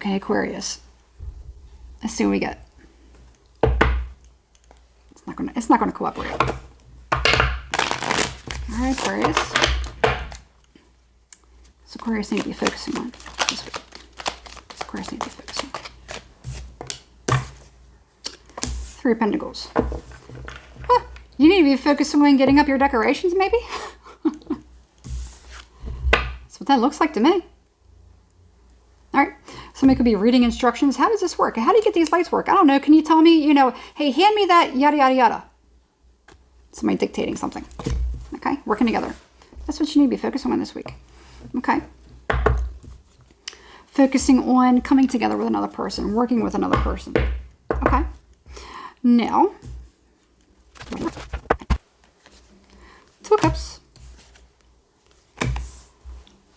Okay, Aquarius. Let's see what we get. It's not gonna cooperate. All right, Aquarius. So Aquarius need to be focusing on this week. Aquarius need to be focusing. Three of Pentacles. Huh. You need to be focusing on getting up your decorations, maybe? That's what that looks like to me. All right. Somebody could be reading instructions. How does this work? How do you get these lights work? I don't know. Can you tell me, you know, hey, hand me that, yada, yada, yada. Somebody dictating something. Okay. Working together. That's what you need to be focusing on this week. Okay. Focusing on coming together with another person, working with another person. Okay. Now, Two of Cups,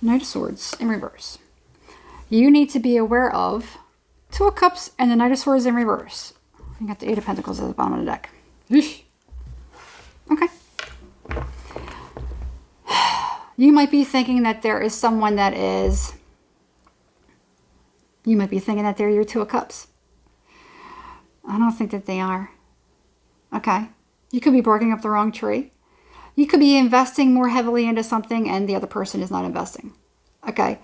Knight of Swords in reverse. You need to be aware of Two of Cups and the Knight of Swords in reverse. You got the Eight of Pentacles at the bottom of the deck. Eesh. Okay. You might be thinking that there is someone that is... You might be thinking that they're your Two of Cups. I don't think that they are. Okay. You could be barking up the wrong tree. You could be investing more heavily into something and the other person is not investing. Okay.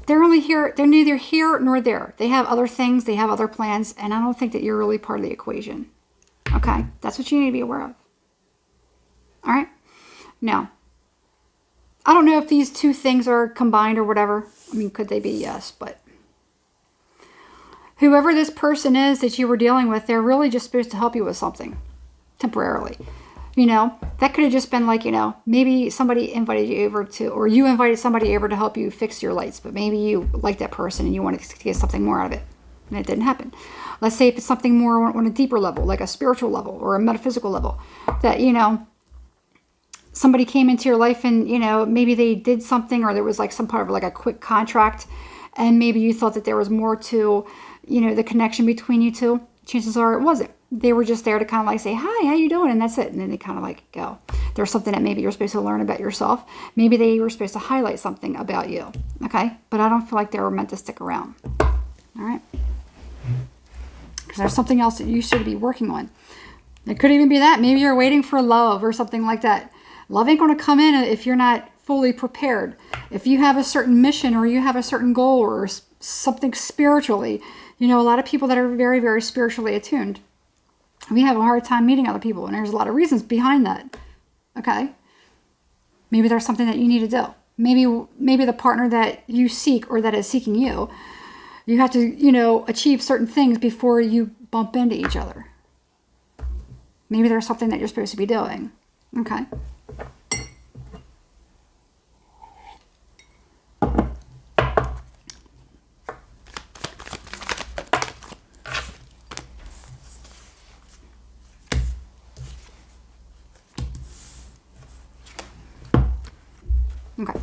They're only here. They're neither here nor there. They have other things. They have other plans. And I don't think that you're really part of the equation. Okay. That's what you need to be aware of. All right. Now, I don't know if these two things are combined or whatever. I mean, could they be? Yes, but whoever this person is that you were dealing with, they're really just supposed to help you with something temporarily. You know, that could have just been like, you know, maybe somebody invited you over to, or you invited somebody over to help you fix your lights, but maybe you like that person and you wanted to get something more out of it, and it didn't happen. Let's say if it's something more on a deeper level, like a spiritual level or a metaphysical level, that, you know, somebody came into your life and, you know, maybe they did something, or there was like some part of like a quick contract, and maybe you thought that there was more to, you know, the connection between you two. Chances are it wasn't. They were just there to kind of like say, hi, how you doing? And that's it. And then they kind of like go. There's something that maybe you're supposed to learn about yourself. Maybe they were supposed to highlight something about you. Okay? But I don't feel like they were meant to stick around. All right? Because there's something else that you should be working on. It could even be that. Maybe you're waiting for love or something like that. Love ain't going to come in if you're not fully prepared. If you have a certain mission or you have a certain goal or something spiritually, you know, a lot of people that are very, very spiritually attuned, we have a hard time meeting other people, and there's a lot of reasons behind that. Okay? Maybe there's something that you need to do. Maybe the partner that you seek or that is seeking you, you have to, you know, achieve certain things before you bump into each other. Maybe there's something that you're supposed to be doing. Okay? Okay.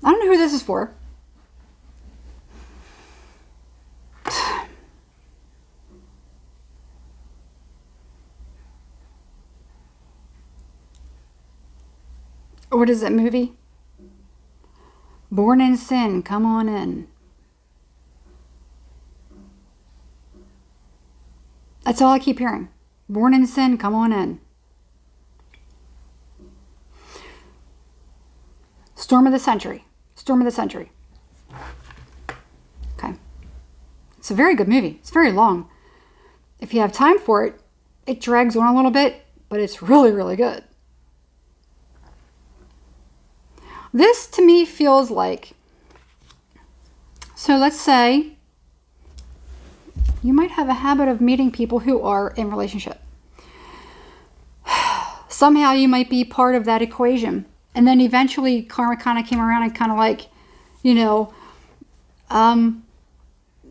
I don't know who this is for. What is that movie? Born in Sin, come on in. That's all I keep hearing. Born in Sin, come on in. Storm of the Century. Storm of the Century. Okay. It's a very good movie. It's very long. If you have time for it, it drags on a little bit, but it's really, really good. This to me feels like, so let's say you might have a habit of meeting people who are in relationship. Somehow you might be part of that equation. And then eventually karma kind of came around and kind of like, you know,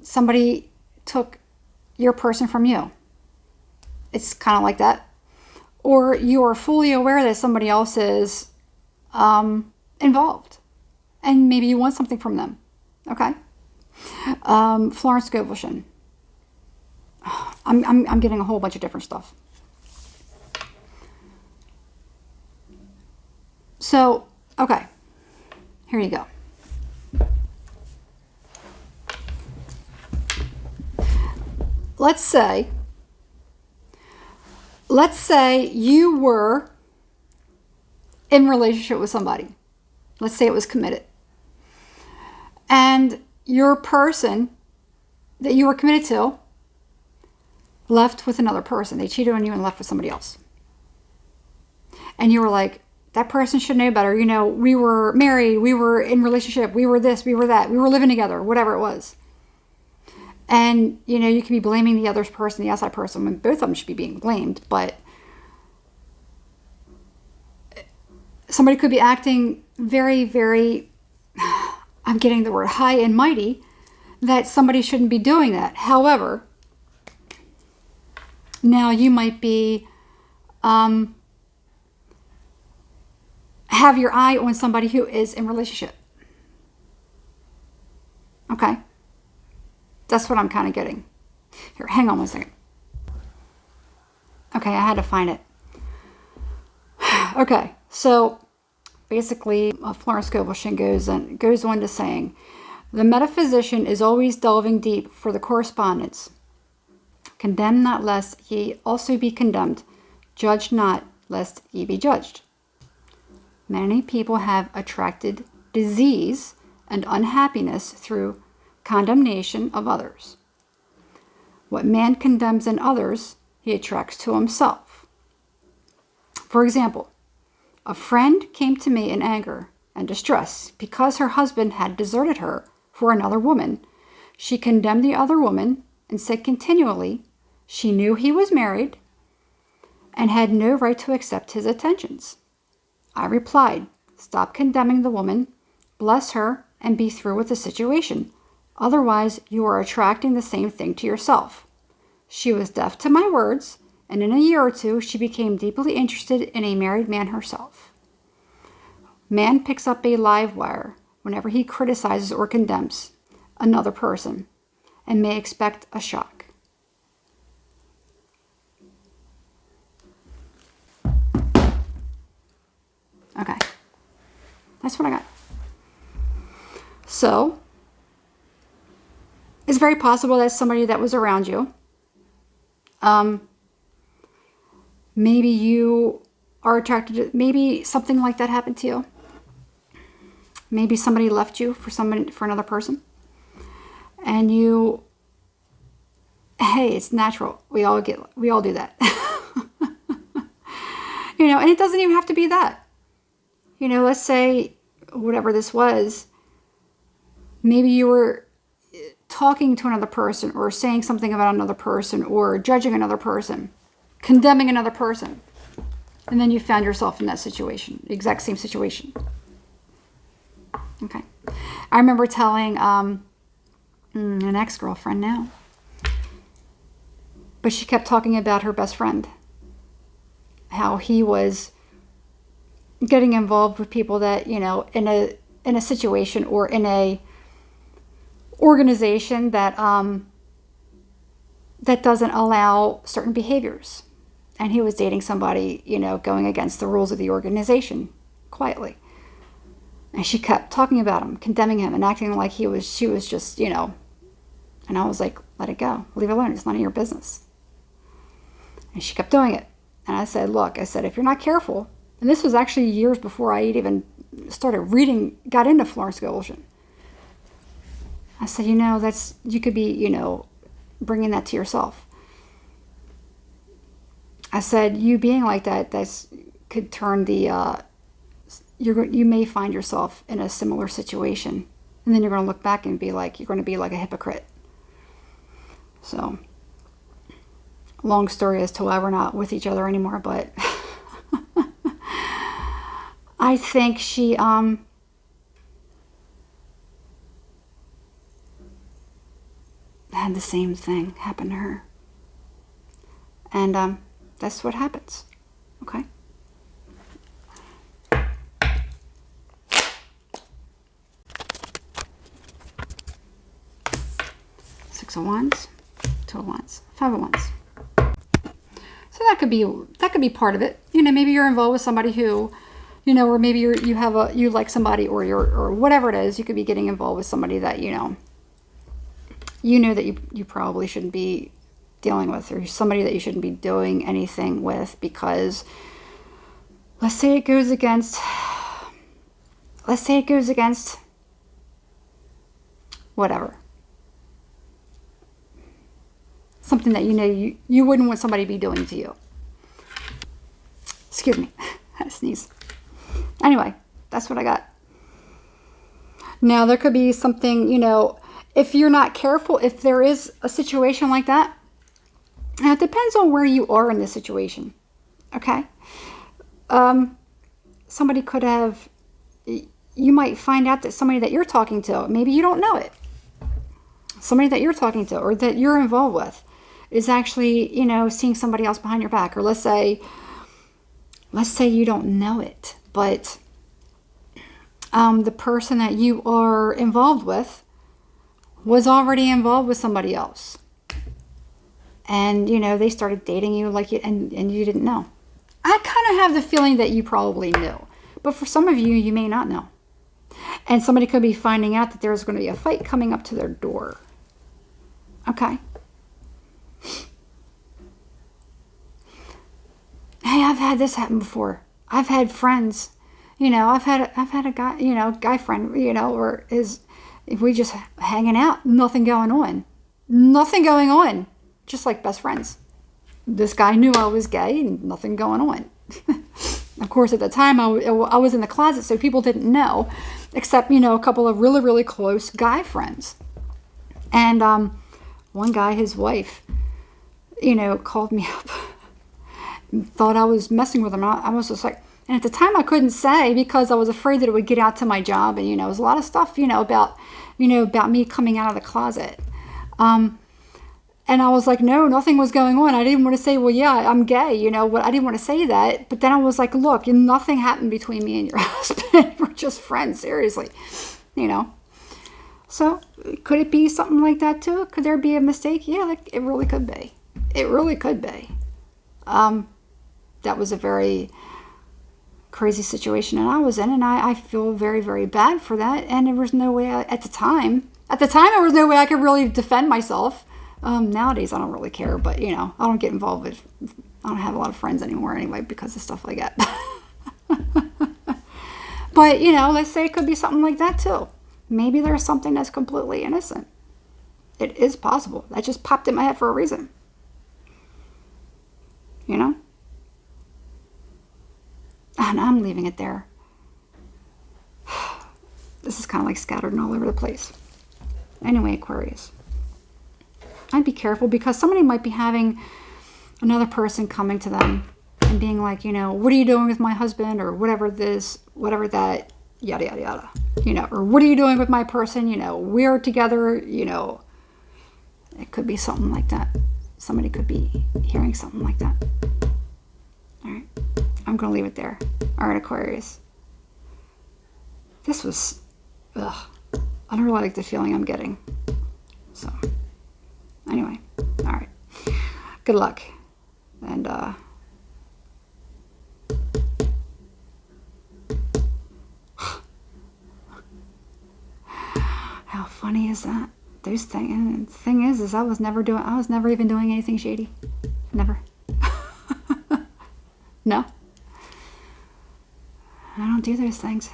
somebody took your person from you. It's kind of like that. Or you are fully aware that somebody else is involved. And maybe you want something from them. Okay? Florence Scovelson. I'm getting a whole bunch of different stuff. So, okay, here you go. let's say you were in a relationship with somebody. Let's say it was committed. And your person that you were committed to left with another person. They cheated on you and left with somebody else. And you were like, that person should know better. You know, we were married, we were in a relationship, we were this, we were that, we were living together, whatever it was. And, you know, you could be blaming the other person, the outside person, when both of them should be being blamed. But somebody could be acting very, very, I'm getting the word high and mighty, that somebody shouldn't be doing that. However, now you might be, have your eye on somebody who is in a relationship. Okay? That's what I'm kind of getting. Here, hang on one second. Okay, I had to find it. Okay, so basically, Florence Scovel goes on to saying, the metaphysician is always delving deep for the correspondence. Condemn not lest ye also be condemned. Judge not lest ye be judged. Many people have attracted disease and unhappiness through condemnation of others. What man condemns in others, he attracts to himself. For example, a friend came to me in anger and distress because her husband had deserted her for another woman. She condemned the other woman and said continually she knew he was married and had no right to accept his attentions. I replied, stop condemning the woman, bless her, and be through with the situation. Otherwise, you are attracting the same thing to yourself. She was deaf to my words, and in a year or two, she became deeply interested in a married man herself. Man picks up a live wire whenever he criticizes or condemns another person and may expect a shock. Okay, that's what I got. So, it's very possible that somebody that was around you, maybe you are attracted to, maybe something like that happened to you. Maybe somebody left you for another person. And you, hey, it's natural. We all do that. You know, and it doesn't even have to be that. You know, let's say whatever this was, maybe you were talking to another person or saying something about another person or judging another person, condemning another person. And then you found yourself in that situation, the exact same situation. Okay. I remember telling an ex-girlfriend now, but she kept talking about her best friend, how he was getting involved with people that, you know, in a situation or in a organization that that doesn't allow certain behaviors. And he was dating somebody, you know, going against the rules of the organization quietly. And she kept talking about him, condemning him, and acting like she was just, you know. And I was like, let it go. Leave it alone. It's none of your business. And she kept doing it. And I said, look, if you're not careful, and this was actually years before I even got into Florence Scovel. I said, you know, you could be, you know, bringing that to yourself. I said, you being like that, could turn you may find yourself in a similar situation. And then you're going to look back and you're going to be like a hypocrite. So, long story as to why we're not with each other anymore, but I think she, had the same thing happen to her. And, that's what happens. Okay? Six of Wands, Two of Wands, Five of Wands. So that could be part of it. You know, maybe you're involved with somebody who, you know, or maybe you like somebody, or whatever it is. You could be getting involved with somebody that, you know that you probably shouldn't be dealing with, or somebody that you shouldn't be doing anything with, because let's say it goes against whatever. Something that you wouldn't want somebody to be doing to you. Excuse me. I sneeze. Anyway, that's what I got. Now, there could be something, if you're not careful, if there is a situation like that, now it depends on where you are in the situation. Okay? Somebody could have, you might find out that somebody that you're talking to, maybe you don't know it. Somebody that you're talking to or that you're involved with is actually, seeing somebody else behind your back. Or let's say you don't know it, but the person that you are involved with was already involved with somebody else. And, they started dating you and you didn't know. I kind of have the feeling that you probably knew. But for some of you, you may not know. And somebody could be finding out that there's going to be a fight coming up to their door. Okay. Hey, I've had this happen before. I've had friends, I've had a guy, guy friend, or if we just hanging out, nothing going on, just like best friends. This guy knew I was gay and nothing going on. Of course, at the time I was in the closet, so people didn't know, except, a couple of really, really close guy friends. And one guy, his wife, called me up. Thought I was messing with him. I was just like, and at the time I couldn't say because I was afraid that it would get out to my job, and it was a lot of stuff about me coming out of the closet, and I was like, no, nothing was going on. I didn't want to say, well, yeah, I'm gay, what I didn't want to say that, but then I was like, look, nothing happened between me and your husband. We're just friends, seriously, So could it be something like that too? Could there be a mistake? Yeah, it really could be. It really could be. That was a very crazy situation that I was in, and I feel very, very bad for that. And there was no way at the time there was no way I could really defend myself. Nowadays I don't really care, but I don't get involved with, I don't have a lot of friends anymore anyway because of stuff like that. But let's say it could be something like that too. Maybe there's something that's completely innocent. It is possible. That just popped in my head for a reason. And I'm leaving it there. This is kind of like scattered and all over the place. Anyway, Aquarius, I'd be careful because somebody might be having another person coming to them and being like, what are you doing with my husband, or whatever this, whatever that, yada, yada, yada. Or what are you doing with my person? We're together, It could be something like that. Somebody could be hearing something like that. All right. I'm going to leave it there. All right, Aquarius. This was, I don't really like the feeling I'm getting. So, anyway. All right. Good luck. And, how funny is that? Those things. And the thing is I was never even doing anything shady. Never. No. I don't do those things.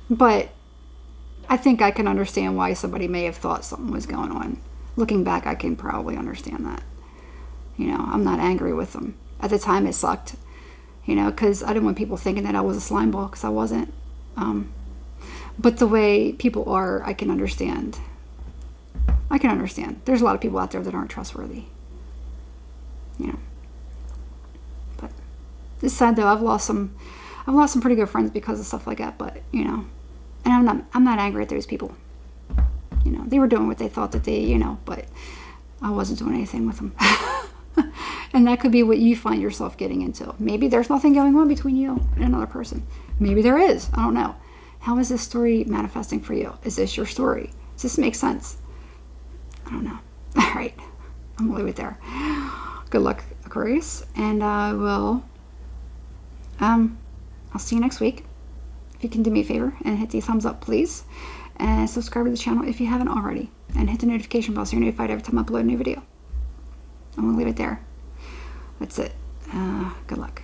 But I think I can understand why somebody may have thought something was going on. Looking back, I can probably understand that. I'm not angry with them. At the time, it sucked. Because I didn't want people thinking that I was a slime ball, because I wasn't. But the way people are, I can understand. There's a lot of people out there that aren't trustworthy. But it's sad though. I've lost some pretty good friends because of stuff like that. But and I'm not angry at those people. They were doing what they thought that they but I wasn't doing anything with them. And that could be what you find yourself getting into. Maybe there's nothing going on between you and another person. Maybe there is. I don't know. How is this story manifesting for you? Is this your story? Does this make sense? I don't know. All right. I'm going to leave it there. Good luck, Aquarius. And I'll see you next week. If you can do me a favor and hit the thumbs up, please. And subscribe to the channel if you haven't already. and hit the notification bell so you're notified every time I upload a new video. I'm going to leave it there. That's it. Good luck.